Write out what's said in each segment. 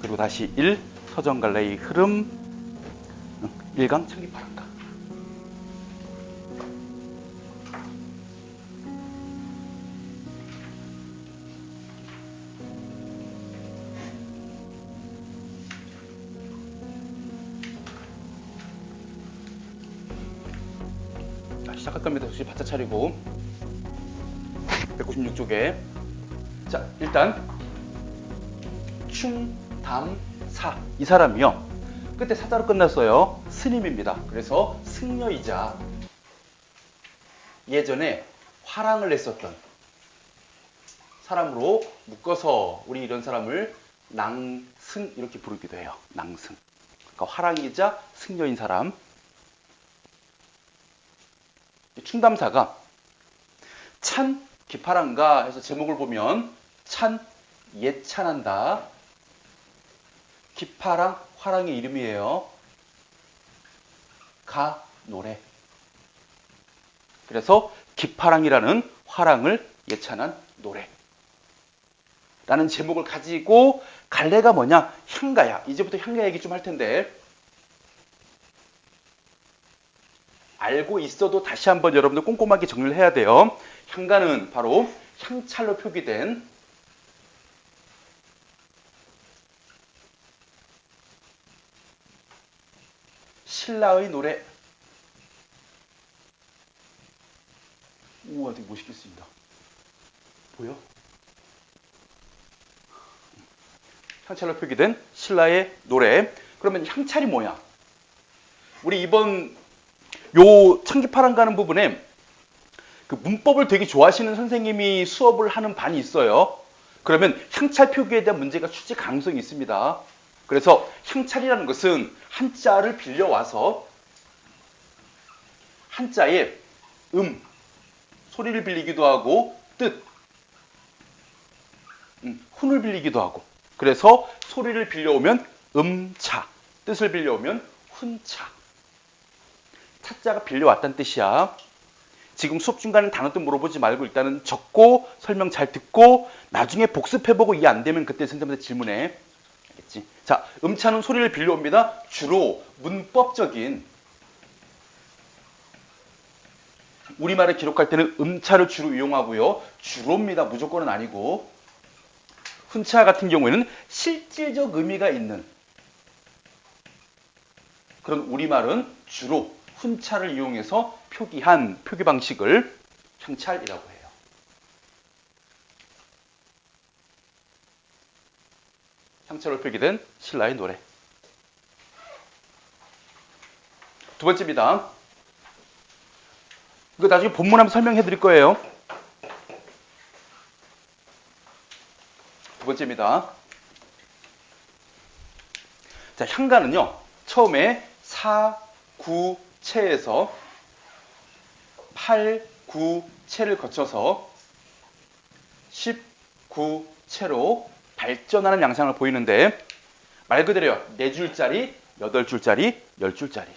그리고 다시 1, 서정갈래의 흐름, 1강 청기파랑가. 시작할 겁니다. 혹시 바짝 차리고 196쪽에 자 일단 충담사 이 사람이요 끝에 사자로 끝났어요. 스님입니다. 그래서 승려이자 예전에 화랑을 냈었던 사람으로 묶어서 우리 이런 사람을 낭승 이렇게 부르기도 해요. 낭승. 그러니까 화랑이자 승려인 사람. 충담사가 찬 기파랑가 해서 제목을 보면 찬 예찬한다. 기파랑 화랑의 이름이에요. 가 노래. 그래서 기파랑이라는 화랑을 예찬한 노래. 라는 제목을 가지고 갈래가 뭐냐? 향가야. 이제부터 향가 얘기 좀 할 텐데 알고 있어도 다시 한번 여러분들 꼼꼼하게 정리를 해야 돼요. 향가는 바로 향찰로 표기된 신라의 노래. 우와, 되게 멋있겠습니다. 보여? 향찰로 표기된 신라의 노래. 그러면 향찰이 뭐야? 우리 이번 요 청기파랑 가는 부분에 그 문법을 되게 좋아하시는 선생님이 수업을 하는 반이 있어요. 그러면 향찰 표기에 대한 문제가 출제 가능성이 있습니다. 그래서 향찰이라는 것은 한자를 빌려와서 한자에 소리를 빌리기도 하고 뜻, 훈을 빌리기도 하고 그래서 소리를 빌려오면 차, 뜻을 빌려오면 훈차. 차자가 빌려왔다는 뜻이야. 지금 수업 중간에 단어 뜻 물어보지 말고 일단은 적고 설명 잘 듣고 나중에 복습해보고 이해 안 되면 그때 선생님한테 질문해. 알겠지? 자, 차는 소리를 빌려옵니다. 주로 문법적인 우리말을 기록할 때는 차를 주로 이용하고요. 주로입니다. 무조건은 아니고. 훈차 같은 경우에는 실질적 의미가 있는 그런 우리말은 주로 훈차를 이용해서 표기한 표기 방식을 향찰이라고 해요. 향찰로 표기된 신라의 노래. 두 번째입니다. 이거 나중에 본문 한번 설명해 드릴 거예요. 두 번째입니다. 자, 향가는요. 처음에 4, 9, 체에서 8, 9, 체를 거쳐서 19, 체로 발전하는 양상을 보이는데 말 그대로요. 4줄짜리, 8줄짜리, 10줄짜리.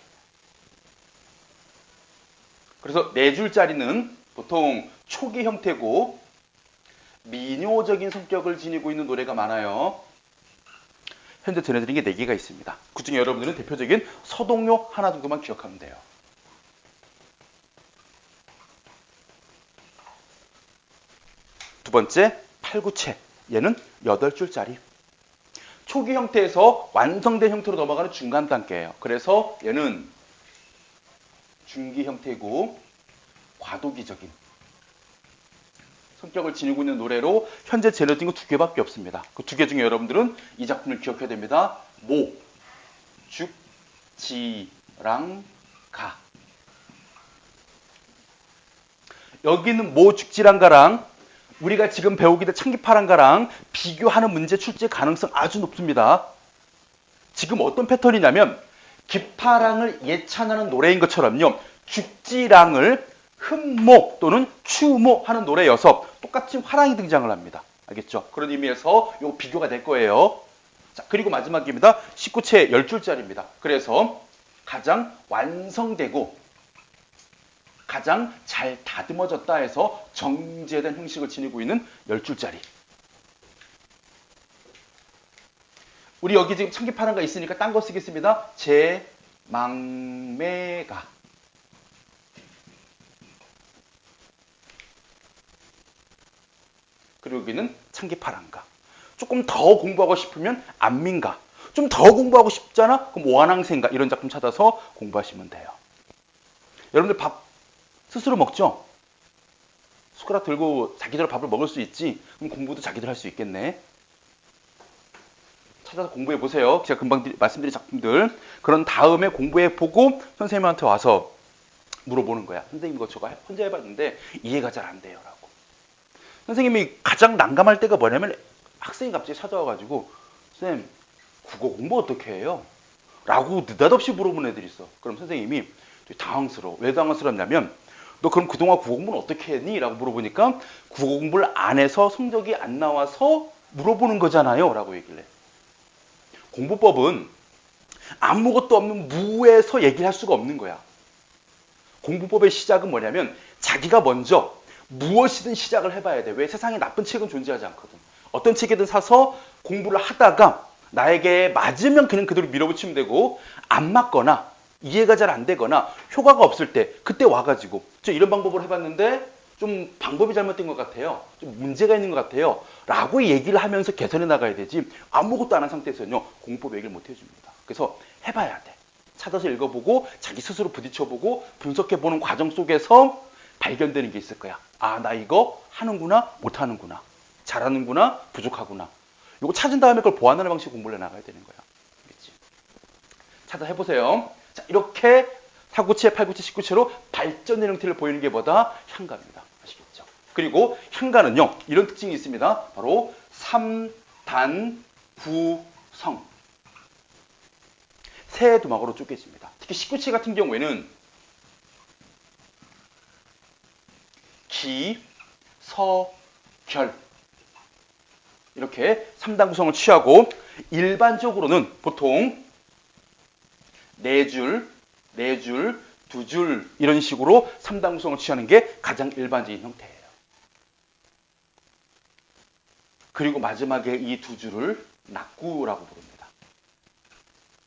그래서 4줄짜리는 보통 초기 형태고 민요적인 성격을 지니고 있는 노래가 많아요. 현재 전해드린 게 4개가 있습니다. 그 중에 여러분들은 대표적인 서동요 하나 정도만 기억하면 돼요. 두 번째, 8구체. 얘는 8줄짜리. 초기 형태에서 완성된 형태로 넘어가는 중간 단계예요. 그래서 얘는 중기 형태고 과도기적인 성격을 지니고 있는 노래로 현재 전해진 거 2개밖에 없습니다. 그 2개 중에 여러분들은 이 작품을 기억해야 됩니다. 모, 죽, 지, 랑, 가. 여기는 모, 죽, 지, 랑, 가랑 우리가 지금 배우게 될 청기파랑가랑 비교하는 문제 출제 가능성 아주 높습니다. 지금 어떤 패턴이냐면 기파랑을 예찬하는 노래인 것처럼요. 죽지랑을 흠모 또는 추모하는 노래여서 똑같이 화랑이 등장을 합니다. 알겠죠? 그런 의미에서 요 비교가 될 거예요. 자, 그리고 마지막입니다. 19채 10줄짜리입니다. 그래서 가장 완성되고 가장 잘 다듬어졌다 해서 정제된 형식을 지니고 있는 10줄짜리. 우리 여기 지금 참기파란가 있으니까 딴 거 쓰겠습니다. 제망매가. 그리고 여기는 참기파란가. 조금 더 공부하고 싶으면 안민가. 좀 더 공부하고 싶잖아? 그럼 원앙생가. 이런 작품 찾아서 공부하시면 돼요. 여러분들 밥 스스로 먹죠? 숟가락 들고 자기대로 밥을 먹을 수 있지? 그럼 공부도 자기들 할 수 있겠네. 찾아서 공부해 보세요. 제가 금방 말씀드린 작품들. 그런 다음에 공부해 보고 선생님한테 와서 물어보는 거야. 선생님 이거 저거 혼자 해봤는데 이해가 잘 안 돼요. 라고. 선생님이 가장 난감할 때가 뭐냐면 학생이 갑자기 찾아와가지고 선생님 국어 공부 어떻게 해요? 라고 느닷없이 물어보는 애들이 있어. 그럼 선생님이 되게 당황스러워. 왜 당황스럽냐면 너 그럼 그동안 국어 공부는 어떻게 했니? 라고 물어보니까 국어 공부를 안 해서 성적이 안 나와서 물어보는 거잖아요. 라고 얘기를 해. 공부법은 아무것도 없는 무에서 얘기를 할 수가 없는 거야. 공부법의 시작은 뭐냐면 자기가 먼저 무엇이든 시작을 해봐야 돼. 왜? 세상에 나쁜 책은 존재하지 않거든. 어떤 책이든 사서 공부를 하다가 나에게 맞으면 그냥 그대로 밀어붙이면 되고 안 맞거나 이해가 잘 안 되거나 효과가 없을 때 그때 와가지고 저 이런 방법을 해봤는데 좀 방법이 잘못된 것 같아요. 좀 문제가 있는 것 같아요. 라고 얘기를 하면서 개선해 나가야 되지 아무것도 안 한 상태에서는요. 공부법 얘기를 못 해줍니다. 그래서 해봐야 돼. 찾아서 읽어보고 자기 스스로 부딪혀보고 분석해보는 과정 속에서 발견되는 게 있을 거야. 아, 나 이거 하는구나, 못하는구나. 잘하는구나, 부족하구나. 이거 찾은 다음에 그걸 보완하는 방식으로 공부를 해나가야 되는 거야. 알겠지? 찾아 해보세요. 자, 이렇게 4구체, 8구체, 19체로 발전의 형태를 보이는 게 뭐다? 향가입니다. 아시겠죠? 그리고 향가는요, 이런 특징이 있습니다. 바로 3단, 9성. 세 두막으로 쪼개집니다. 특히 19체 같은 경우에는 기, 서, 결. 이렇게 3단 구성을 취하고 일반적으로는 보통 4줄, 4줄, 2줄 이런 식으로 3단 구성을 취하는 게 가장 일반적인 형태예요. 그리고 마지막에 이 2줄을 낙구라고 부릅니다.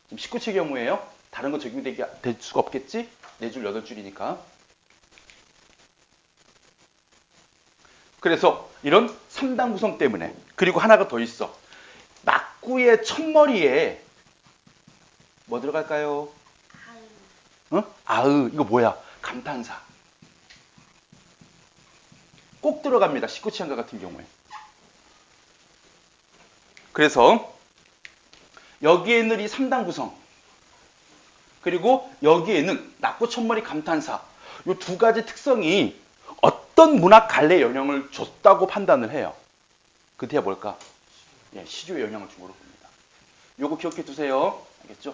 지금 19체 경우에요. 다른 건 적용될 수가 없겠지? 4줄, 8줄이니까. 그래서 이런 3단 구성 때문에 그리고 하나가 더 있어. 낙구의 첫머리에 뭐 들어갈까요? 아으. 아으. 이거 뭐야? 감탄사. 꼭 들어갑니다. 19치 한가 같은 경우에. 그래서 여기에는 이 3단 구성 그리고 여기에는 낙구 첫머리 감탄사 이 두 가지 특성이 어떤 문학 갈래에 영향을 줬다고 판단을 해요. 그 뒤에 뭘까? 예, 시조에 영향을 준 거로 봅니다. 요거 기억해 두세요. 알겠죠?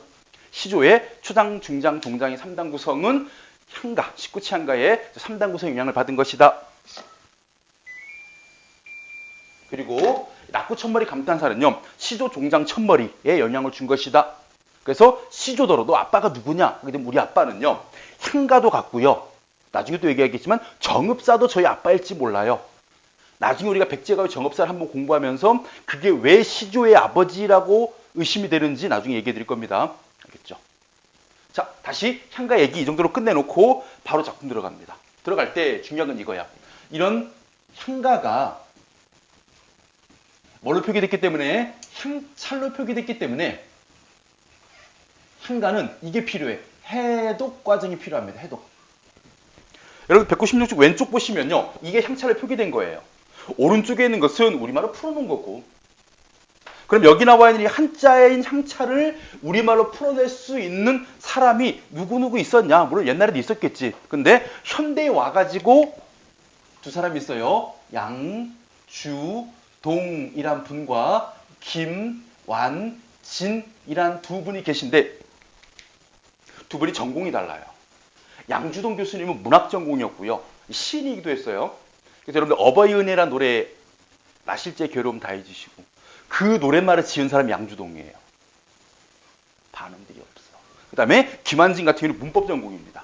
시조의 초장, 중장, 동장의 3단 구성은 향가, 19치 향가의 3단 구성 영향을 받은 것이다. 그리고 낙구 첫머리 감탄사는요. 시조, 종장, 첫머리에 영향을 준 것이다. 그래서 시조더라도 아빠가 누구냐? 그게 우리 아빠는요. 향가도 같고요. 나중에 또 얘기하겠지만 정읍사도 저희 아빠일지 몰라요. 나중에 우리가 백제가의 정읍사를 한번 공부하면서 그게 왜 시조의 아버지라고 의심이 되는지 나중에 얘기해 드릴 겁니다. 알겠죠? 자, 다시 향가 얘기 이 정도로 끝내놓고 바로 작품 들어갑니다. 들어갈 때 중요한 건 이거야. 이런 향가가 뭘로 표기됐기 때문에 향찰로 표기됐기 때문에 향가는 이게 필요해. 해독 과정이 필요합니다. 해독. 여러분 196쪽 왼쪽 보시면요. 이게 향찰로 표기된 거예요. 오른쪽에 있는 것은 우리말로 풀어놓은 거고. 그럼 여기 나와 있는 이 한자인 향찰을 우리말로 풀어낼 수 있는 사람이 누구누구 있었냐? 물론 옛날에도 있었겠지. 근데 현대에 와가지고 두 사람이 있어요. 양주동이란 분과 김완진이란 두 분이 계신데 두 분이 전공이 달라요. 양주동 교수님은 문학 전공이었고요. 시인이기도 했어요. 그래서 여러분들 어버이 은혜란 노래 나실제 괴로움 다 잊으시고 그 노랫말을 지은 사람이 양주동이에요. 반응들이 없어. 그 다음에 김한진 같은 경우는 문법 전공입니다.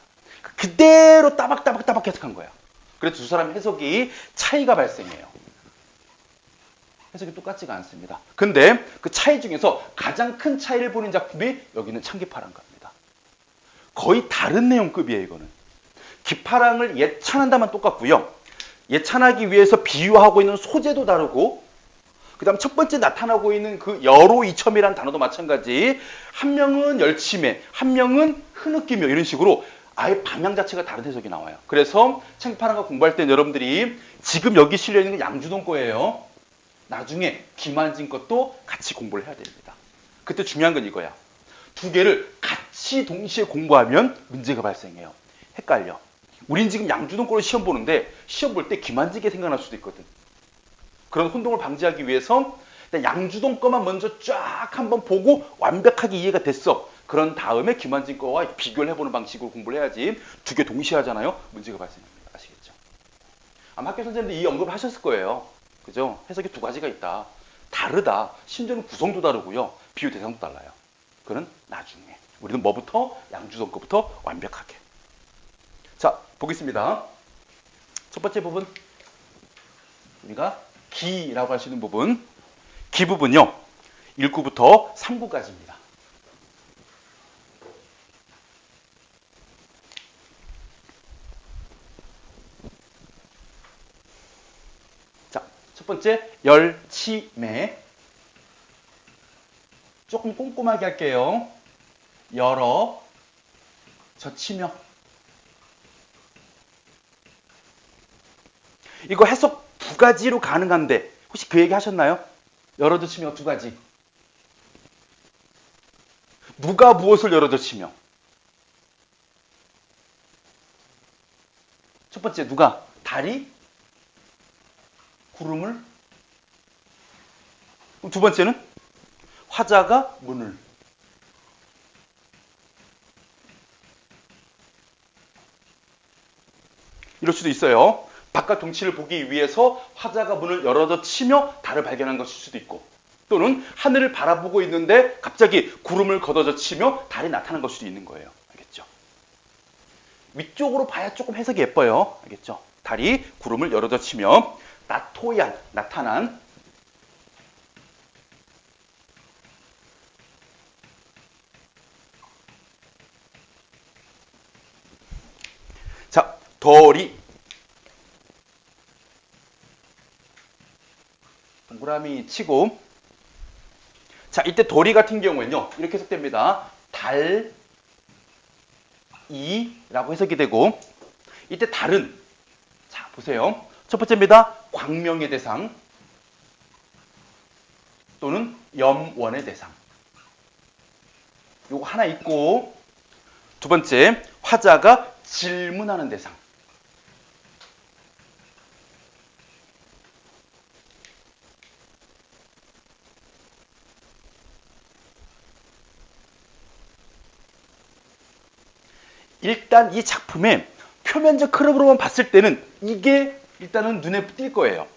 그대로 따박따박 해석한 거야. 그래서 두 사람 해석이 차이가 발생해요. 해석이 똑같지가 않습니다. 근데 그 차이 중에서 가장 큰 차이를 보는 작품이 여기는 창기파랑가입니다. 거의 다른 내용급이에요, 이거는. 기파랑을 예찬한다만 똑같고요. 예찬하기 위해서 비유하고 있는 소재도 다르고, 그 다음 첫 번째 나타나고 있는 그 여로 이첨이라는 단어도 마찬가지. 한 명은 열침에, 한 명은 흐느끼며, 이런 식으로 아예 방향 자체가 다른 해석이 나와요. 그래서 창기파랑가 공부할 때는 여러분들이 지금 여기 실려 있는 건 양주동 거예요. 나중에 김한진 것도 같이 공부를 해야 됩니다. 그때 중요한 건 이거야. 두 개를 같이 동시에 공부하면 문제가 발생해요. 헷갈려. 우린 지금 양주동 거로 시험 보는데 시험 볼 때 김한진게 생각날 수도 있거든. 그런 혼동을 방지하기 위해서 양주동 거만 먼저 쫙 한번 보고 완벽하게 이해가 됐어. 그런 다음에 김한진 거와 비교를 해보는 방식으로 공부를 해야지. 두 개 동시에 하잖아요. 문제가 발생합니다. 아시겠죠? 아마 학교 선생님들 이 언급을 하셨을 거예요. 그죠? 해석이 두 가지가 있다. 다르다. 심지어는 구성도 다르고요. 비유 대상도 달라요. 그건 나중에. 우리는 뭐부터? 양주동 거부터 완벽하게. 자, 보겠습니다. 첫 번째 부분. 우리가 기라고 할 수 있는 부분. 기 부분요. 1구부터 3구까지입니다. 자, 첫 번째 열치매. 조금 꼼꼼하게 할게요. 열어 젖히며. 이거 해석 두 가지로 가능한데 혹시 그 얘기 하셨나요? 열어 젖히며 두 가지. 누가 무엇을 열어 젖히며? 첫 번째 누가? 달이 구름을. 두 번째는 화자가 문을. 이럴 수도 있어요. 바깥 경치를 보기 위해서 화자가 문을 열어젖히며 달을 발견한 것일 수도 있고, 또는 하늘을 바라보고 있는데 갑자기 구름을 걷어젖히며 달이 나타난 것일 수도 있는 거예요. 알겠죠? 위쪽으로 봐야 조금 해석이 예뻐요. 알겠죠? 달이 구름을 열어젖히며 나토얀, 나타난. 자, 덜이. 동그라미 치고. 자, 이때 덜이 같은 경우에는요, 이렇게 해석됩니다. 달이라고 해석이 되고, 이때 달은, 자, 보세요. 첫 번째입니다. 광명의 대상 또는 염원의 대상. 요거 하나 있고, 두 번째, 화자가 질문하는 대상. 일단 이 작품의 표면적 흐름으로만 봤을 때는 이게 일단은 눈에 띌 거예요.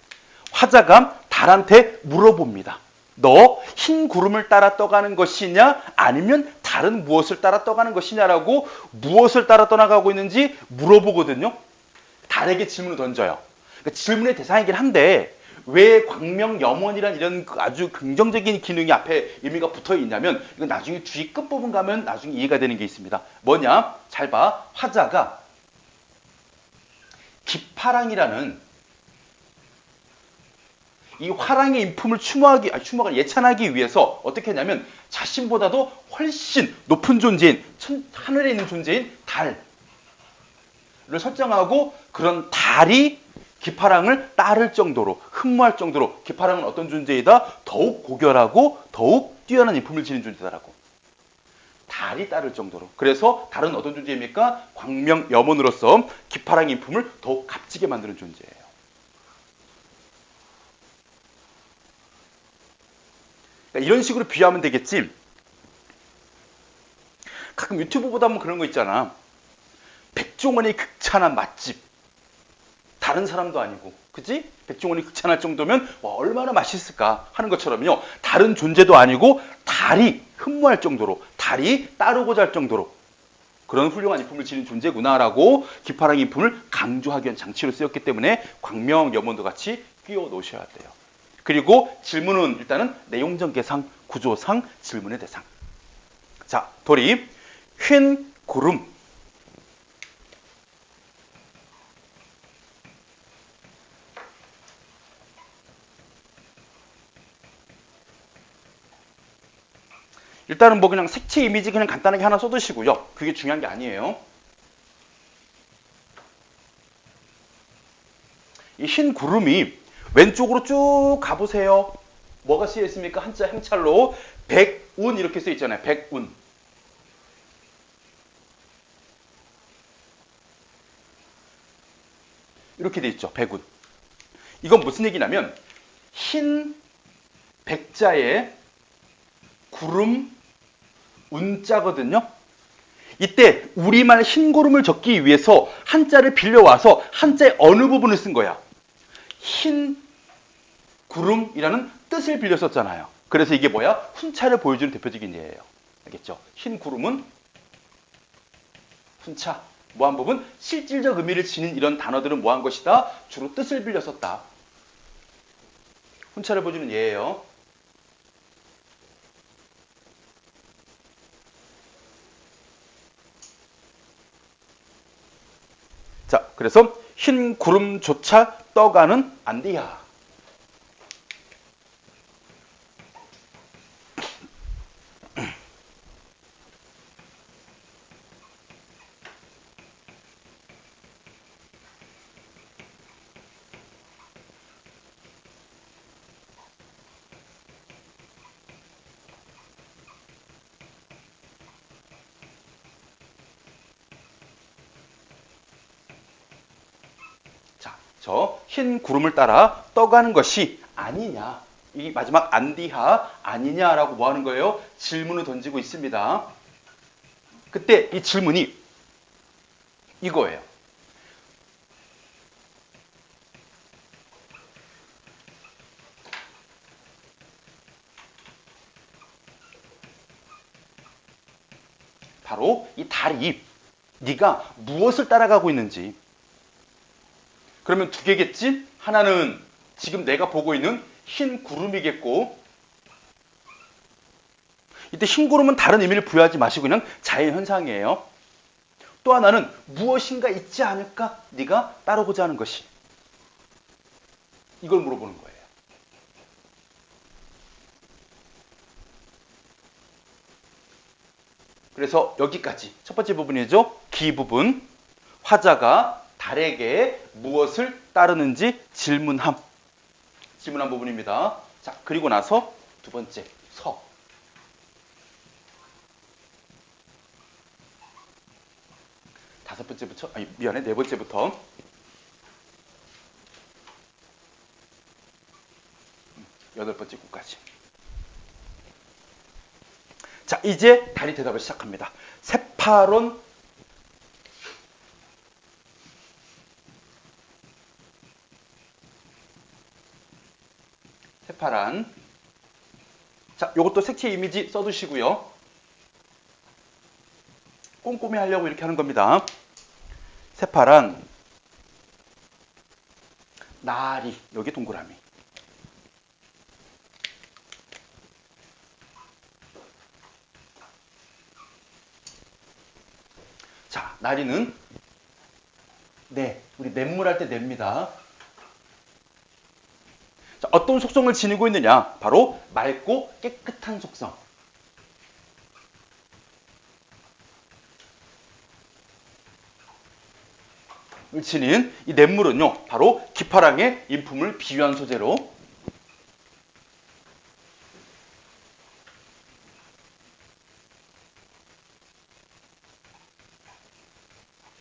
화자가 달한테 물어봅니다. 너 흰 구름을 따라 떠가는 것이냐 아니면 다른 무엇을 따라 떠가는 것이냐라고, 무엇을 따라 떠나가고 있는지 물어보거든요. 달에게 질문을 던져요. 그러니까 질문의 대상이긴 한데 왜 광명염원이란 이런 아주 긍정적인 기능이 앞에 의미가 붙어 있냐면, 이건 나중에 뒤 끝부분 가면 나중에 이해가 되는 게 있습니다. 뭐냐? 잘 봐. 화자가 기파랑이라는 이 화랑의 인품을 추모하기 예찬하기 위해서 어떻게 했냐면, 자신보다도 훨씬 높은 존재인, 하늘에 있는 존재인 달을 설정하고, 그런 달이 기파랑을 따를 정도로, 흠모할 정도로 기파랑은 어떤 존재이다? 더욱 고결하고 더욱 뛰어난 인품을 지닌 존재다라고. 달이 따를 정도로. 그래서 달은 어떤 존재입니까? 광명염원으로서 기파랑의 인품을 더욱 값지게 만드는 존재예요. 그러니까 이런 식으로 비유하면 되겠지. 가끔 유튜브 보다 보면 그런 거 있잖아. 백종원의 극찬한 맛집. 다른 사람도 아니고, 그치? 백종원이 극찬할 정도면 와, 얼마나 맛있을까 하는 것처럼요. 다른 존재도 아니고 달이 흠모할 정도로, 달이 따르고자 할 정도로 그런 훌륭한 인품을 지닌 존재구나라고 기파랑의 인품을 강조하기 위한 장치로 쓰였기 때문에 광명염원도 같이 끼워 놓으셔야 돼요. 그리고 질문은 일단은 내용전개상, 구조상 질문의 대상. 자, 도리. 휜 구름. 일단은 뭐 그냥 색채 이미지 그냥 간단하게 하나 써두시고요. 그게 중요한 게 아니에요. 이 흰 구름이 왼쪽으로 쭉 가보세요. 뭐가 쓰여 있습니까? 한자 행찰로 백운 이렇게 쓰여 있잖아요. 백운. 이렇게 돼 있죠. 백운. 이건 무슨 얘기냐면 흰 백자에 구름 운자거든요. 이때 우리말 흰구름을 적기 위해서 한자를 빌려와서 한자의 어느 부분을 쓴 거야? 흰 구름이라는 뜻을 빌려 썼잖아요. 그래서 이게 뭐야? 훈차를 보여주는 대표적인 예예요. 알겠죠? 흰 구름은 훈차. 뭐한 부분? 실질적 의미를 지닌 이런 단어들은 뭐한 것이다? 주로 뜻을 빌려 썼다. 훈차를 보여주는 예예요. 자, 그래서 흰 구름조차 떠가는 안디야. 저 흰 구름을 따라 떠가는 것이 아니냐. 이 마지막 안디하 아니냐라고 뭐 하는 거예요? 질문을 던지고 있습니다. 그때 이 질문이 이거예요. 바로 이 달이 네가 무엇을 따라가고 있는지. 그러면 두 개겠지? 하나는 지금 내가 보고 있는 흰 구름이겠고, 이때 흰 구름은 다른 의미를 부여하지 마시고 그냥 자연현상이에요. 또 하나는 무엇인가 있지 않을까? 네가 따르고자 하는 것이. 이걸 물어보는 거예요. 그래서 여기까지 첫 번째 부분이죠. 기 부분. 화자가 달에게 무엇을 따르는지 질문한 부분입니다. 자, 그리고 나서 두 번째 서. 다섯 번째부터, 아니 미안해, 네 번째부터. 여덟 번째 구까지. 자, 이제 달이 대답을 시작합니다. 새파론 새파란. 자, 요것도 색채 이미지 써두시고요. 꼼꼼히 하려고 이렇게 하는 겁니다. 새파란 나리, 여기 동그라미. 자, 나리는 네, 우리 냇물 할 때 냅니다. 자, 어떤 속성을 지니고 있느냐? 바로 맑고 깨끗한 속성. 을 지닌 이 냇물은요, 바로 기파랑의 인품을 비유한 소재로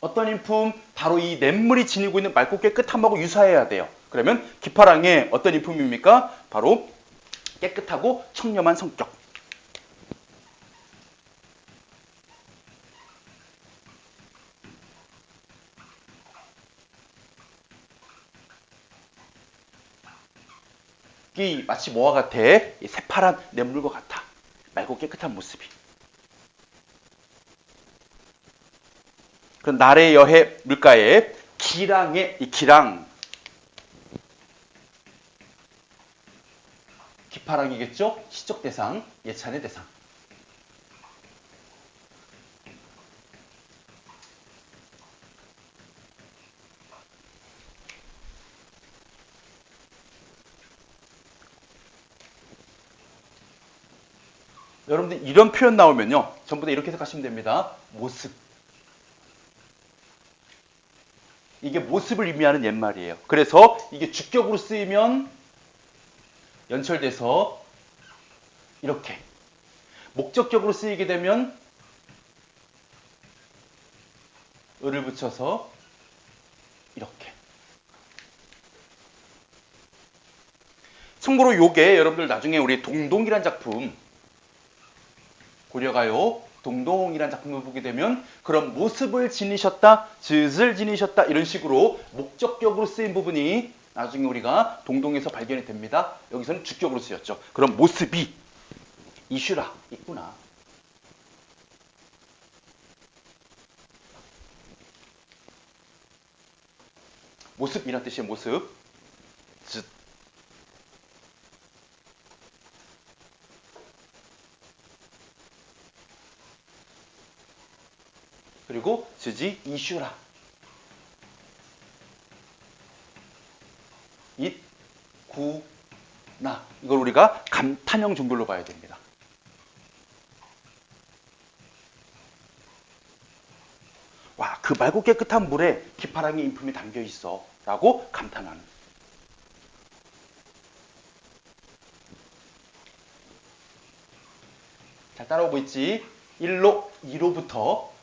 어떤 인품? 바로 이 냇물이 지니고 있는 맑고 깨끗함하고 유사해야 돼요. 그러면 기파랑의 어떤 인품입니까? 바로 깨끗하고 청렴한 성격. 이 마치 뭐와 같아? 이 새파란 냇물과 같아. 맑고 깨끗한 모습이. 그럼 날의 여해 물가에 기랑의 이 기랑. 기파랑이겠죠? 시적 대상, 예찬의 대상. 여러분들 이런 표현 나오면요. 전부 다 이렇게 생각하시면 됩니다. 모습. 이게 모습을 의미하는 옛말이에요. 그래서 이게 주격으로 쓰이면 연철돼서 이렇게. 목적격으로 쓰이게 되면 을을 붙여서 이렇게. 참고로 요게 여러분들 나중에 우리 동동이란 작품 고려가요 동동이란 작품을 보게 되면 그런 모습을 지니셨다, 즈을 지니셨다 이런 식으로 목적격으로 쓰인 부분이 나중에 우리가 동동에서 발견이 됩니다. 여기서는 주격으로 쓰였죠. 그럼 모습이 이슈라 있구나. 모습이란 뜻이에요. 모습. 즈. 그리고 즈지 이슈라. 잇, 구, 나. 이걸 우리가 감탄형 정도로 봐야 됩니다. 와, 그 맑고 깨끗한 물에 기파랑의 인품이 담겨 있어. 라고 감탄하는. 잘 따라오고 있지? 1로, 2로부터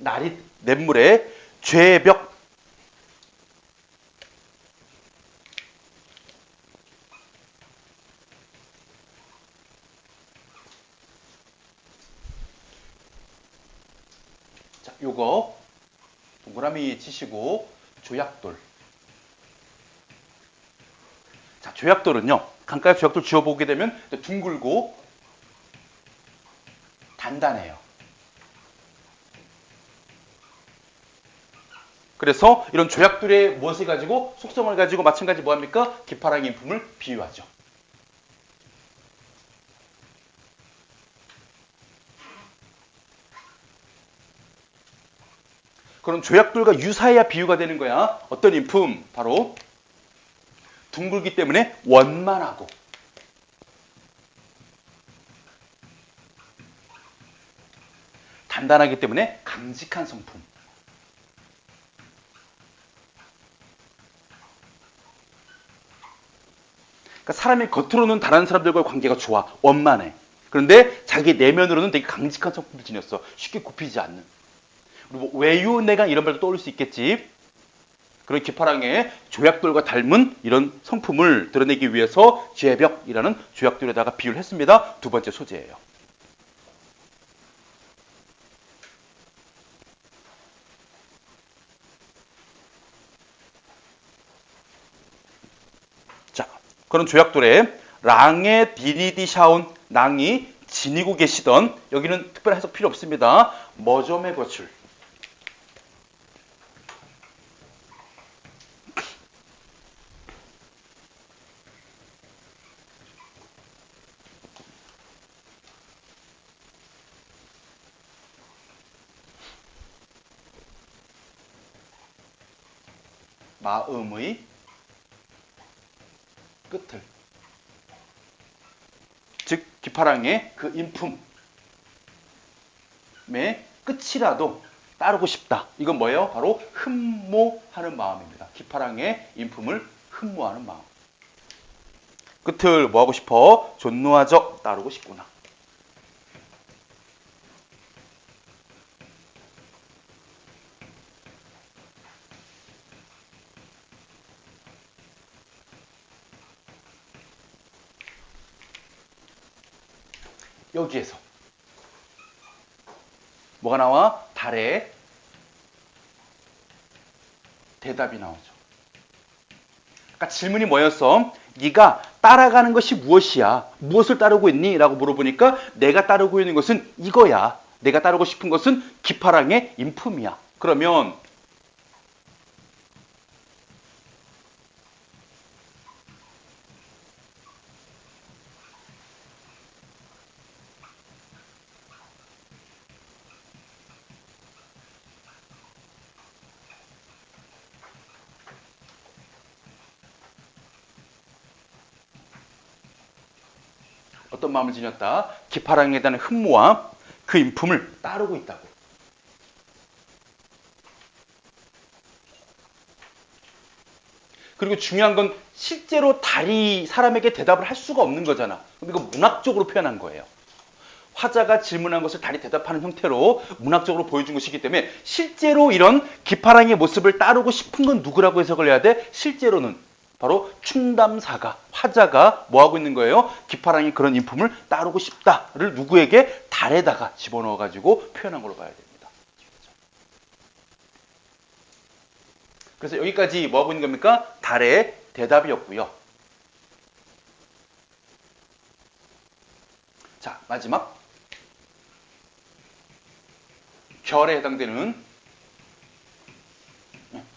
나릿, 냇물에 죄벽. 자, 요거 동그라미 치시고 조약돌. 자, 조약돌은요. 강가에 조약돌 지어보게 되면 둥글고 단단해요. 그래서 이런 조약돌의 무엇을 가지고 속성을 가지고 마찬가지 뭐합니까? 기파랑의 인품을 비유하죠. 그럼 조약돌과 유사해야 비유가 되는 거야. 어떤 인품? 바로 둥글기 때문에 원만하고 단단하기 때문에 강직한 성품. 그러니까 사람이 겉으로는 다른 사람들과의 관계가 좋아. 원만해. 그런데 자기 내면으로는 되게 강직한 성품을 지녔어. 쉽게 굽히지 않는. 그리고 외유내강 이런 말도 떠올 수 있겠지. 그런 기파랑의 조약돌과 닮은 이런 성품을 드러내기 위해서 죄벽이라는 조약돌에다가 비유를 했습니다. 두 번째 소재예요. 자, 그런 조약돌에 랑의 디리디 샤온 랑이 지니고 계시던 여기는 특별한 해석 필요 없습니다. 머점의 거출. 마음의 끝을. 즉 기파랑의 그 인품의 끝이라도 따르고 싶다. 이건 뭐예요? 바로 흠모하는 마음입니다. 기파랑의 인품을 흠모하는 마음. 끝을 뭐하고 싶어? 존노하적 따르고 싶구나. 여기에서 뭐가 나와? 달의 대답이 나오죠. 아까 질문이 뭐였어? 네가 따라가는 것이 무엇이야? 무엇을 따르고 있니? 라고 물어보니까 내가 따르고 있는 것은 이거야. 내가 따르고 싶은 것은 기파랑의 인품이야. 그러면 어떤 마음을 지녔다. 기파랑에 대한 흠모와 그 인품을 따르고 있다고. 그리고 중요한 건 실제로 달이 사람에게 대답을 할 수가 없는 거잖아. 그럼 이거 문학적으로 표현한 거예요. 화자가 질문한 것을 달이 대답하는 형태로 문학적으로 보여준 것이기 때문에 실제로 이런 기파랑의 모습을 따르고 싶은 건 누구라고 해석을 해야 돼? 실제로는 바로 충담사가, 화자가 뭐하고 있는 거예요? 기파랑이 그런 인품을 따르고 싶다를 누구에게? 달에다가 집어넣어가지고 표현한 걸로 봐야 됩니다. 그래서 여기까지 뭐하고 있는 겁니까? 달의 대답이었고요. 자, 마지막. 별에 해당되는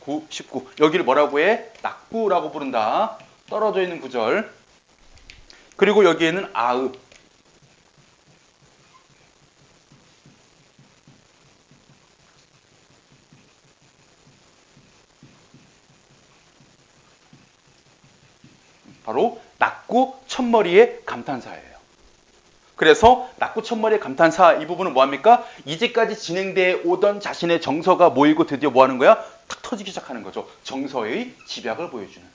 9, 19. 여기를 뭐라고 해? 낙구라고 부른다. 떨어져 있는 구절. 그리고 여기에는 아읍. 바로 낙구 첫머리의 감탄사예요. 그래서 낙구 첫머리의 감탄사 이 부분은 뭐합니까? 이제까지 진행되어 오던 자신의 정서가 모이고 드디어 뭐하는 거야? 탁 터지기 시작하는 거죠. 정서의 집약을 보여주는.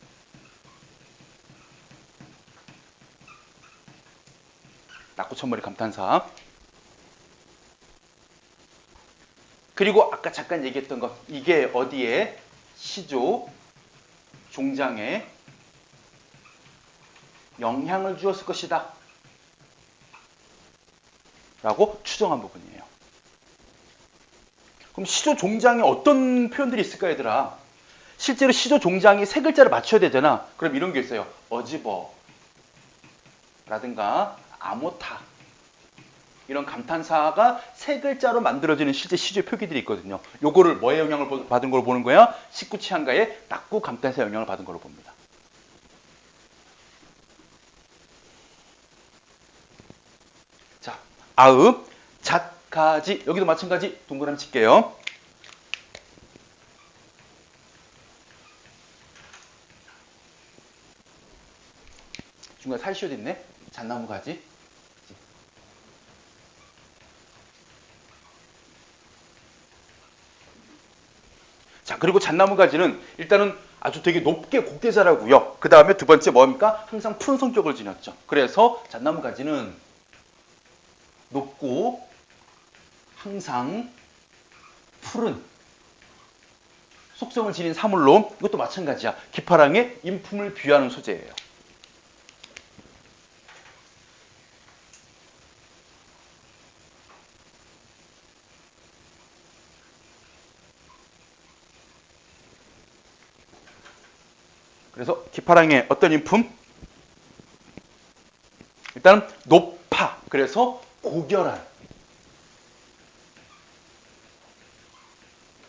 낙구 첫머리 감탄사. 그리고 아까 잠깐 얘기했던 것. 이게 어디에? 시조, 종장에 영향을 주었을 것이다. 라고 추정한 부분이에요. 그럼 시조 종장에 어떤 표현들이 있을까 얘들아? 실제로 시조 종장이 세 글자를 맞춰야 되잖아. 그럼 이런 게 있어요. 어지버 라든가 아모타 이런 감탄사가 세 글자로 만들어지는 실제 시조의 표기들이 있거든요. 요거를 뭐의 영향을 받은 걸로 보는 거야? 식구치한가의 낙구 감탄사 영향을 받은 걸로 봅니다. 자, 아읍, 잣가지 여기도 마찬가지 동그라미 칠게요. 중간에 살시옷 있네. 잣나무 가지. 자, 그리고 잣나무 가지는 일단은 아주 되게 높게 곱게 자라고요. 그 다음에 두 번째 뭡니까? 항상 푸른 성격을 지녔죠. 그래서 잣나무 가지는 높고 항상 푸른 속성을 지닌 사물로 이것도 마찬가지야. 기파랑의 인품을 비유하는 소재예요. 그래서 기파랑의 어떤 인품? 일단 높아. 그래서 고결한.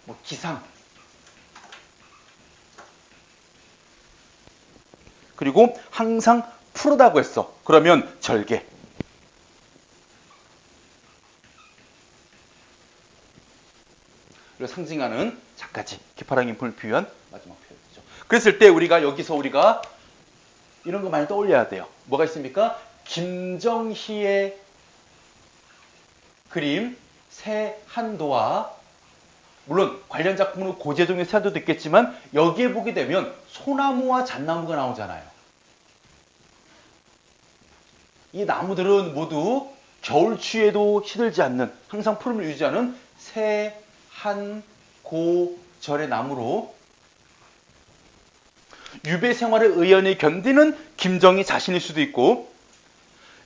뭐 기상. 그리고 항상 푸르다고 했어. 그러면 절개. 그리고 상징하는 작가지. 기파랑 인품을 비유한 마지막 표현이죠. 그랬을 때 우리가 이런 거 많이 떠올려야 돼요. 뭐가 있습니까? 김정희의 그림 새한도와 물론 관련 작품으로 고재종의 새한도도 있겠지만 여기에 보게 되면 소나무와 잣나무가 나오잖아요. 이 나무들은 모두 겨울 추위에도 시들지 않는 항상 푸름을 유지하는 새한고절의 나무로 유배 생활의 의연히 견디는 김정희 자신일 수도 있고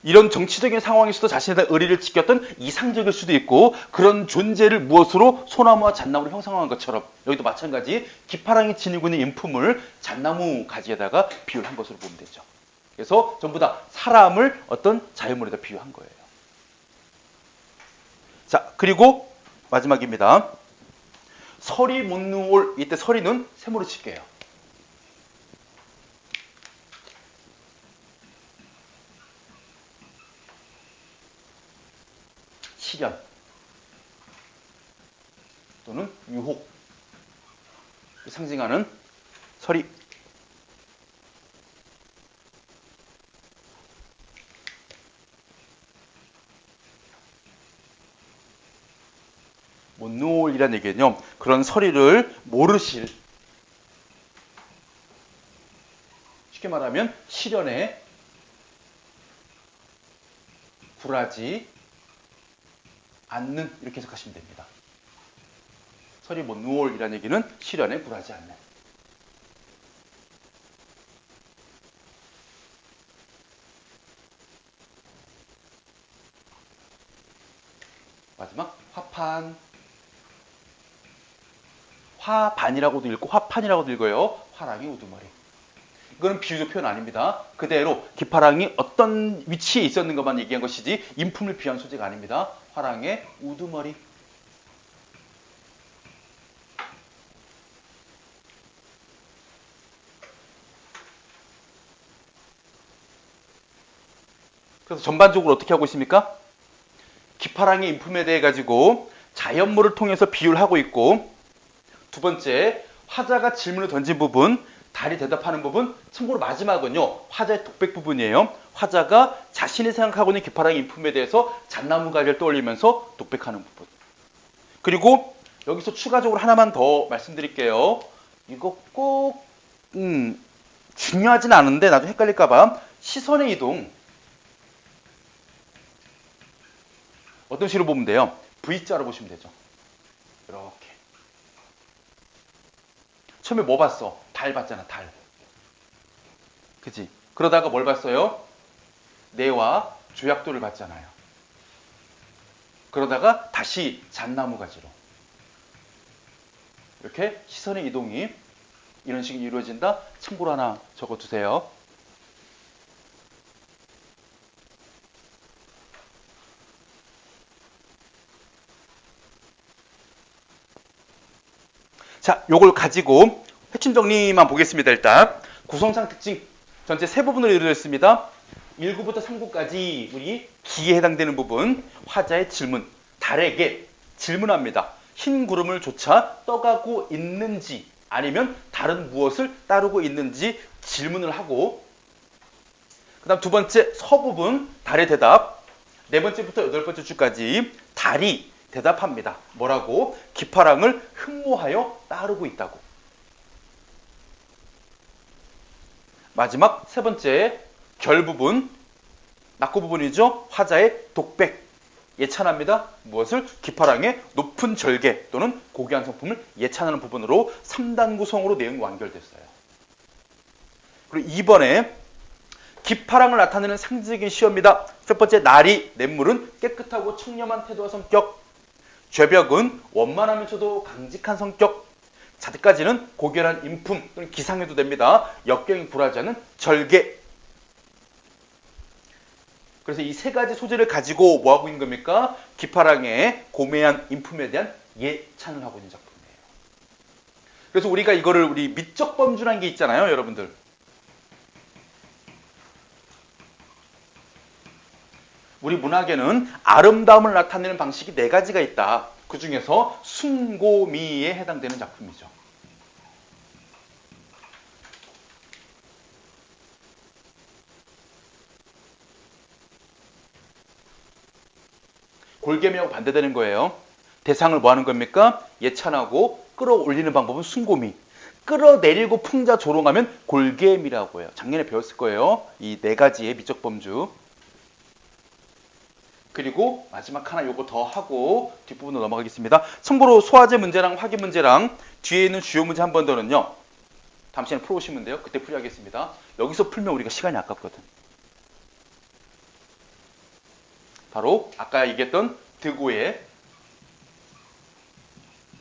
이런 정치적인 상황에서도 자신에 대한 의리를 지켰던 이상적일 수도 있고 그런 존재를 무엇으로 소나무와 잣나무로 형상화한 것처럼 여기도 마찬가지 기파랑이 지니고 있는 인품을 잣나무 가지에다가 비유한 것으로 보면 되죠. 그래서 전부 다 사람을 어떤 자연물에다 비유한 거예요. 자, 그리고 마지막입니다. 서리 못 누올 이때 서리는 세모로 칠게요. 시련 또는 유혹 상징하는 서리. 못 놓을이라는 얘기는요. 그런 서리를 모르실, 쉽게 말하면 시련에 굴하지 않는, 이렇게 해석하시면 됩니다. 서리 못 놓을이라는 얘기는 시련에 굴하지 않는. 마지막 화판. 화반이라고도 읽고 화판이라고도 읽어요. 화랑이 우두머리. 이거는 비유적 표현 아닙니다. 그대로 기파랑이 어떤 위치에 있었는 것만 얘기한 것이지 인품을 비유한 소재가 아닙니다. 화랑의 우두머리. 그래서 전반적으로 어떻게 하고 있습니까? 기파랑의 인품에 대해 가지고 자연물을 통해서 비유를 하고 있고, 두 번째, 화자가 질문을 던진 부분, 달이 대답하는 부분, 참고로 마지막은요, 화자의 독백 부분이에요. 화자가 자신이 생각하고 있는 기파랑의 인품에 대해서 잣나무가리를 떠올리면서 독백하는 부분. 그리고 여기서 추가적으로 하나만 더 말씀드릴게요. 이거 꼭 중요하진 않은데 나중에 헷갈릴까봐, 시선의 이동. 어떤 식으로 보면 돼요? V자로 보시면 되죠. 이렇게. 처음에 뭐 봤어? 달 봤잖아, 달. 그치? 그러다가 뭘 봤어요? 내와 조약돌을 봤잖아요. 그러다가 다시 잣나무 가지로. 이렇게 시선의 이동이 이런 식으로 이루어진다. 참고로 하나 적어두세요. 자, 요걸 가지고 핵심 정리만 보겠습니다. 일단 구성상 특징 전체 세 부분으로 이루어져 있습니다. 1구부터 3구까지 우리 기에 해당되는 부분, 화자의 질문, 달에게 질문합니다. 흰 구름을 쫓아 떠가고 있는지 아니면 다른 무엇을 따르고 있는지 질문을 하고, 그 다음 두 번째 서부분, 달의 대답, 네 번째부터 여덟 번째 줄까지 달이 대답합니다. 뭐라고? 기파랑을 흠모하여 따르고 있다고. 마지막 세 번째 결 부분, 낙구 부분이죠. 화자의 독백, 예찬합니다. 무엇을? 기파랑의 높은 절개 또는 고귀한 성품을 예찬하는 부분으로 3단 구성으로 내용이 완결됐어요. 그리고 이번에 기파랑을 나타내는 상징적인 시어입니다. 첫 번째, 나리, 냇물은 깨끗하고 청렴한 태도와 성격, 죄벽은 원만하면서도 강직한 성격, 자득까지는 고결한 인품 또는 기상해도 됩니다. 역경이 굴하지 않은 절개. 그래서 이 세 가지 소재를 가지고 뭐 하고 있는 겁니까? 기파랑의 고매한 인품에 대한 예찬을 하고 있는 작품이에요. 그래서 우리가 이거를 우리 미적 범주라는 게 있잖아요, 여러분들. 우리 문학에는 아름다움을 나타내는 방식이 네 가지가 있다. 그 중에서 순고미에 해당되는 작품이죠. 골개미하고 반대되는 거예요. 대상을 뭐 하는 겁니까? 예찬하고 끌어올리는 방법은 순고미. 끌어내리고 풍자 조롱하면 골개미라고 해요. 작년에 배웠을 거예요. 이 네 가지의 미적 범주. 그리고 마지막 하나 요거 더 하고 뒷부분으로 넘어가겠습니다. 참고로 소화제 문제랑 확인 문제랑 뒤에 있는 주요 문제 한 번 더는요, 다음 시간에 풀어오시면 돼요. 그때 풀이하겠습니다. 여기서 풀면 우리가 시간이 아깝거든. 바로 아까 얘기했던 드고의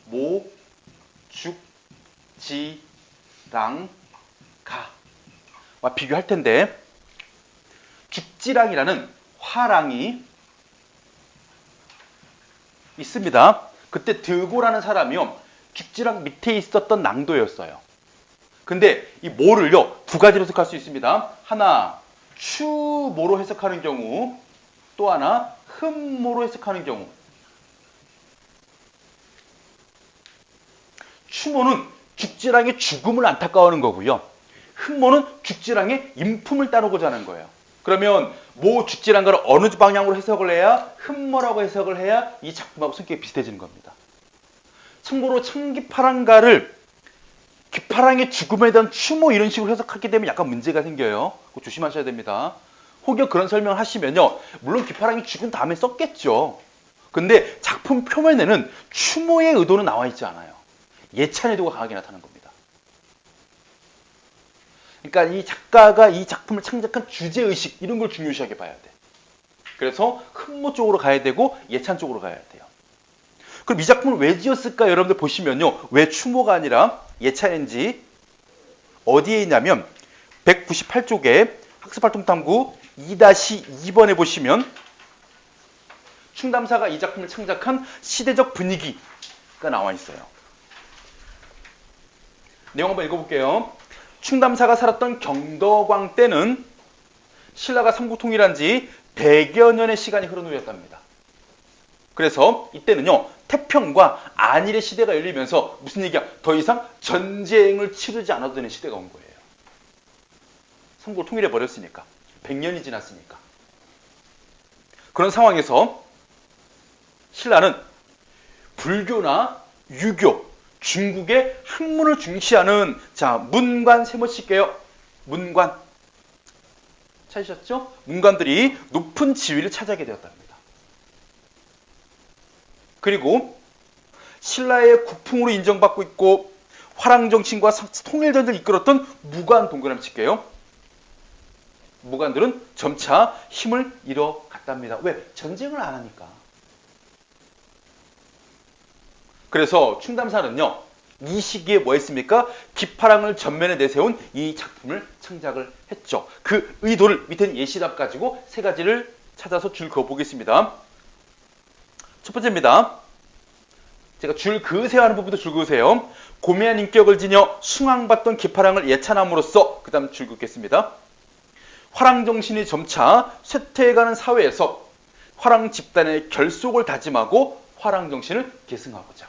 모, 죽, 지, 랑, 가와 비교할 텐데, 죽지랑이라는 화랑이 있습니다. 그때 드고라는 사람이요, 죽지랑 밑에 있었던 낭도였어요. 근데 이 모를요, 두 가지로 해석할 수 있습니다. 하나, 추모로 해석하는 경우, 또 하나, 흠모로 해석하는 경우. 추모는 죽지랑의 죽음을 안타까워하는 거고요. 흠모는 죽지랑의 인품을 따르고자 하는 거예요. 그러면 모 죽지랑가를 어느 방향으로 해석을 해야, 흠모라고 해석을 해야 이 작품하고 성격이 비슷해지는 겁니다. 참고로 창기파랑가를 기파랑의 죽음에 대한 추모 이런 식으로 해석하게 되면 약간 문제가 생겨요. 그거 조심하셔야 됩니다. 혹여 그런 설명을 하시면요. 물론 기파랑이 죽은 다음에 썼겠죠. 근데 작품 표면에는 추모의 의도는 나와 있지 않아요. 예찬 의도가 강하게 나타나는 겁니다. 그러니까 이 작가가 이 작품을 창작한 주제의식 이런 걸 중요시하게 봐야 돼. 그래서 흠모 쪽으로 가야 되고 예찬 쪽으로 가야 돼요. 그럼 이 작품을 왜 지었을까 여러분들 보시면요. 왜 추모가 아니라 예찬인지 어디에 있냐면 198쪽에 학습활동탐구 2-2번에 보시면 충담사가 이 작품을 창작한 시대적 분위기가 나와 있어요. 내용 한번 읽어볼게요. 충담사가 살았던 경덕왕 때는 신라가 삼국통일한 지 100여 년의 시간이 흐른 후였답니다. 그래서 이때는요. 태평과 안일의 시대가 열리면서 무슨 얘기야? 더 이상 전쟁을 치르지 않아도 되는 시대가 온 거예요. 삼국을 통일해버렸으니까. 100년이 지났으니까. 그런 상황에서 신라는 불교나 유교, 중국의 학문을 중시하는 문관 세모 칠게요. 문관. 찾으셨죠? 문관들이 높은 지위를 차지하게 되었답니다. 그리고 신라의 국풍으로 인정받고 있고 화랑정신과 통일전쟁을 이끌었던 무관 동그라미 칠게요. 무관들은 점차 힘을 잃어갔답니다. 왜? 전쟁을 안 하니까. 그래서 충담사는요. 이 시기에 뭐 했습니까? 기파랑을 전면에 내세운 이 작품을 창작을 했죠. 그 의도를 밑에는 예시답 가지고 세 가지를 찾아서 줄 그어보겠습니다. 첫 번째입니다. 제가 줄 그으세요 하는 부분도 줄 그으세요. 고매한 인격을 지녀 숭앙받던 기파랑을 예찬함으로써 그 다음 줄 긋겠습니다. 화랑정신이 점차 쇠퇴해가는 사회에서 화랑 집단의 결속을 다짐하고 화랑정신을 계승하고자.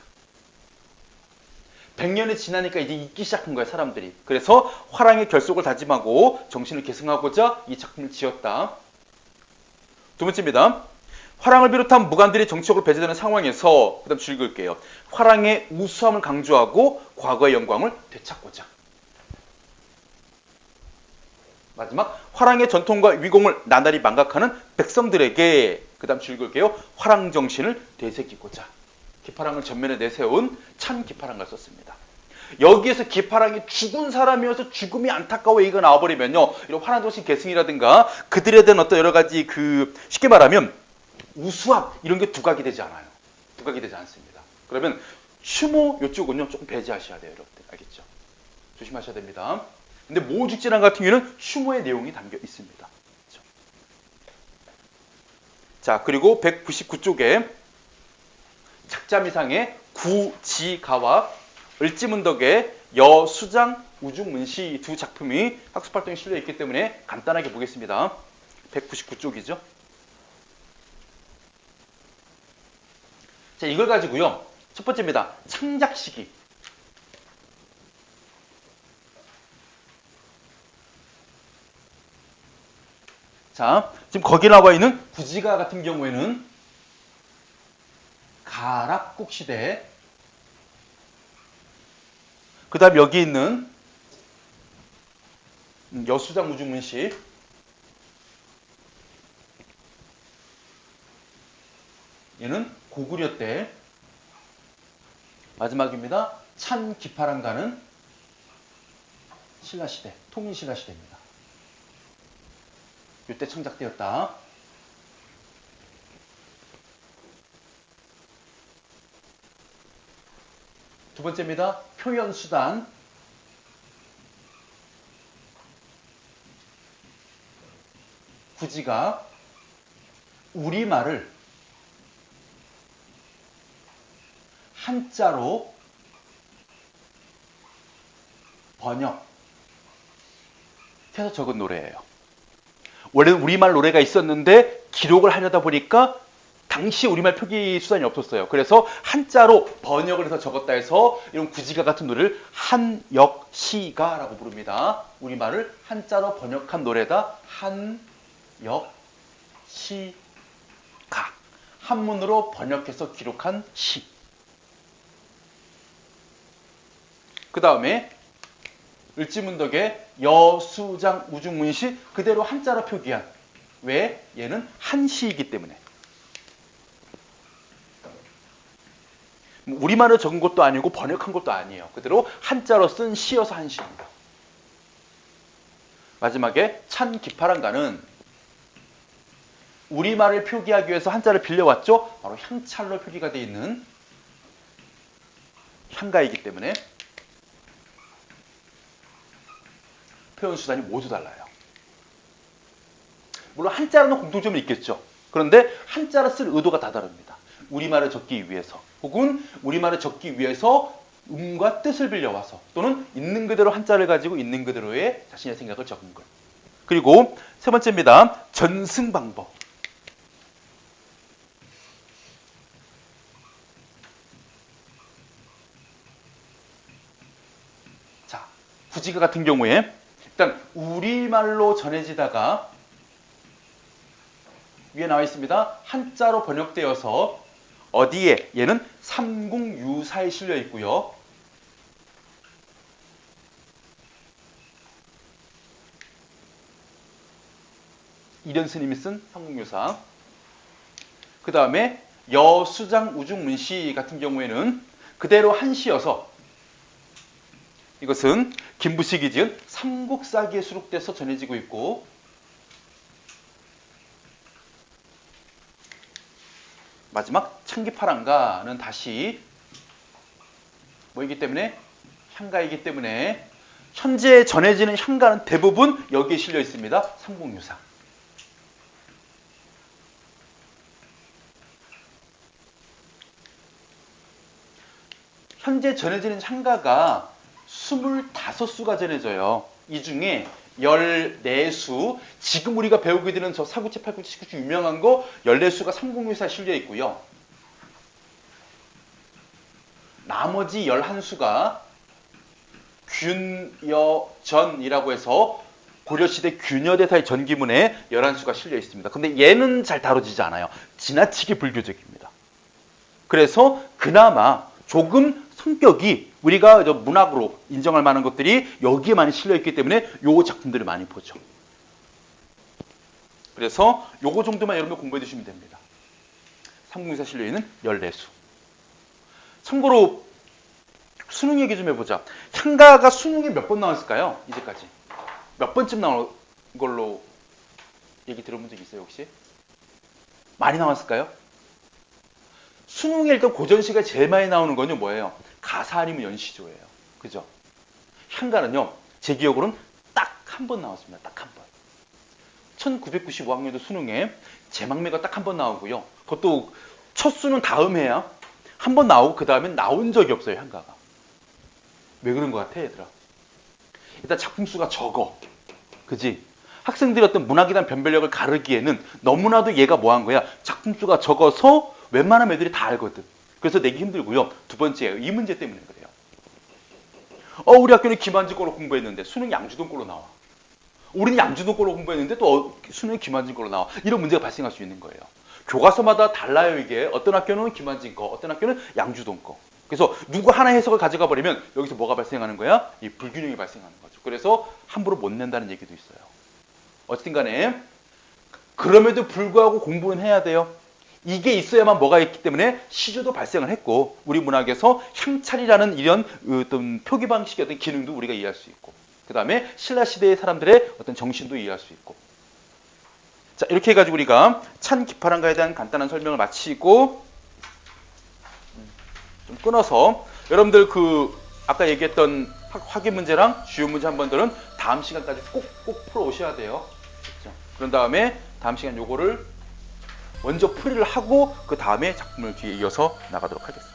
100년이 지나니까 이제 잊기 시작한 거예요, 사람들이. 그래서 화랑의 결속을 다짐하고 정신을 계승하고자 이 작품을 지었다. 두 번째입니다. 화랑을 비롯한 무관들이 정치적으로 배제되는 상황에서 그 다음 줄 그을게요. 화랑의 우수함을 강조하고 과거의 영광을 되찾고자. 마지막 화랑의 전통과 위공을 나날이 망각하는 백성들에게 그 다음 줄 그을게요. 화랑 정신을 되새기고자. 기파랑을 전면에 내세운 찬 기파랑을 썼습니다. 여기에서 기파랑이 죽은 사람이어서 죽음이 안타까워 얘기가 나와버리면요. 이런 화랑 정신 계승이라든가 그들에 대한 어떤 여러 가지 쉽게 말하면 우수함 이런 게 두각이 되지 않아요. 두각이 되지 않습니다. 그러면 추모 이쪽은요 조금 배제하셔야 돼요, 여러분들. 알겠죠? 조심하셔야 됩니다. 근데 모죽지랑 같은 경우는 추모의 내용이 담겨 있습니다. 그렇죠? 자, 그리고 199쪽에 착자미상의 구지가와 을지문덕의 여수장 우중문시 두 작품이 학습활동에 실려 있기 때문에 간단하게 보겠습니다. 199쪽이죠. 자, 이걸 가지고요. 첫 번째입니다. 창작 시기. 자, 지금 거기 나와 있는 구지가 같은 경우에는 가락국 시대. 그 다음 여기 있는 여수장 우중문시. 얘는 고구려 때. 마지막입니다. 찬 기파랑가는 신라시대, 통일신라시대입니다. 이때 창작되었다. 두 번째입니다. 표현수단. 구지가 우리말을 한자로 번역해서 적은 노래예요. 원래는 우리말 노래가 있었는데 기록을 하려다 보니까 당시 우리말 표기 수단이 없었어요. 그래서 한자로 번역을 해서 적었다 해서 이런 구지가 같은 노래를 한역시가라고 부릅니다. 우리말을 한자로 번역한 노래다. 한역시가. 한문으로 번역해서 기록한 시. 그 다음에 을지문덕의 여수장 우중문시 그대로 한자로 표기한. 왜? 얘는 한시이기 때문에. 우리말을 적은 것도 아니고 번역한 것도 아니에요. 그대로 한자로 쓴 시여서 한시입니다. 마지막에 찬기파란가는 우리말을 표기하기 위해서 한자를 빌려왔죠. 바로 향찰로 표기가 되어 있는 향가이기 때문에 표현 수단이 모두 달라요. 물론 한자로는 공통점이 있겠죠. 그런데 한자로 쓸 의도가 다 다릅니다. 우리말을 적기 위해서 혹은 우리말을 적기 위해서 음과 뜻을 빌려와서 또는 있는 그대로 한자를 가지고 있는 그대로의 자신의 생각을 적은 것. 그리고 세 번째입니다. 전승 방법. 자, 후지가 같은 경우에 일단 우리말로 전해지다가 위에 나와 있습니다. 한자로 번역되어서 어디에? 얘는 삼국유사에 실려 있고요. 이련 스님이 쓴 삼국유사. 그 다음에 여수장 우중문시 같은 경우에는 그대로 한시여서 이것은 김부식이 지은 삼국사기에 수록돼서 전해지고 있고 마지막 창기파란가는 다시 뭐이기 때문에 향가이기 때문에 현재 전해지는 향가는 대부분 여기에 실려 있습니다. 삼국유사. 현재 전해지는 향가가 25수가 전해져요. 이 중에 14수, 지금 우리가 배우게 되는 저 사구체, 팔구체, 칠구체 유명한 거 14수가 삼국유사에 실려 있고요. 나머지 11수가 균여전이라고 해서 고려시대 균여대사의 전기문에 11수가 실려 있습니다. 근데 얘는 잘 다뤄지지 않아요. 지나치게 불교적입니다. 그래서 그나마 조금 성격이 우리가 문학으로 인정할 만한 것들이 여기에 많이 실려있기 때문에 요 작품들을 많이 보죠. 그래서 요거 정도만 여러분 공부해 주시면 됩니다. 삼국유사 실려있는 14수. 참고로 수능 얘기 좀 해보자. 향가가 수능에 몇 번 나왔을까요? 이제까지. 몇 번쯤 나온 걸로 얘기 들어본 적 있어요 혹시? 많이 나왔을까요? 수능에 일단 고전시가 제일 많이 나오는 건요 뭐예요? 가사 아니면 연시조예요. 그죠? 향가는요 제 기억으로는 딱 한 번 나왔습니다. 딱 한 번. 1995학년도 수능에 제막매가 딱 한 번 나오고요. 그것도 첫 수능 다음 해야 한 번 나오고 그 다음엔 나온 적이 없어요. 향가가. 왜 그런 것 같아 얘들아? 일단 작품 수가 적어. 그지? 학생들이 어떤 문학에 대한 변별력을 가르기에는 너무나도 얘가 뭐 한 거야? 작품 수가 적어서 웬만한 애들이 다 알거든. 그래서 내기 힘들고요. 두 번째, 이 문제 때문에 그래요. 우리 학교는 김한진 거로 공부했는데 수능 양주동 거로 나와. 우리는 양주동 거로 공부했는데 또 수능 김한진 거로 나와. 이런 문제가 발생할 수 있는 거예요. 교과서마다 달라요 이게. 어떤 학교는 김한진 거, 어떤 학교는 양주동 거. 그래서 누구 하나 해석을 가져가 버리면 여기서 뭐가 발생하는 거야? 이 불균형이 발생하는 거죠. 그래서 함부로 못 낸다는 얘기도 있어요. 어쨌든 간에 그럼에도 불구하고 공부는 해야 돼요. 이게 있어야만 뭐가 있기 때문에 시조도 발생을 했고 우리 문학에서 향찰이라는 이런 어떤 표기 방식의 어떤 기능도 우리가 이해할 수 있고 그 다음에 신라시대의 사람들의 어떤 정신도 이해할 수 있고 자 이렇게 해가지고 우리가 찬기파란가에 대한 간단한 설명을 마치고 좀 끊어서 여러분들 그 아까 얘기했던 확인 문제랑 주요 문제 한 번들은 다음 시간까지 꼭 풀어 오셔야 돼요. 그렇죠? 그런 다음에 다음 시간 요거를 먼저 풀이를 하고 그 다음에 작품을 뒤에 이어서 나가도록 하겠습니다.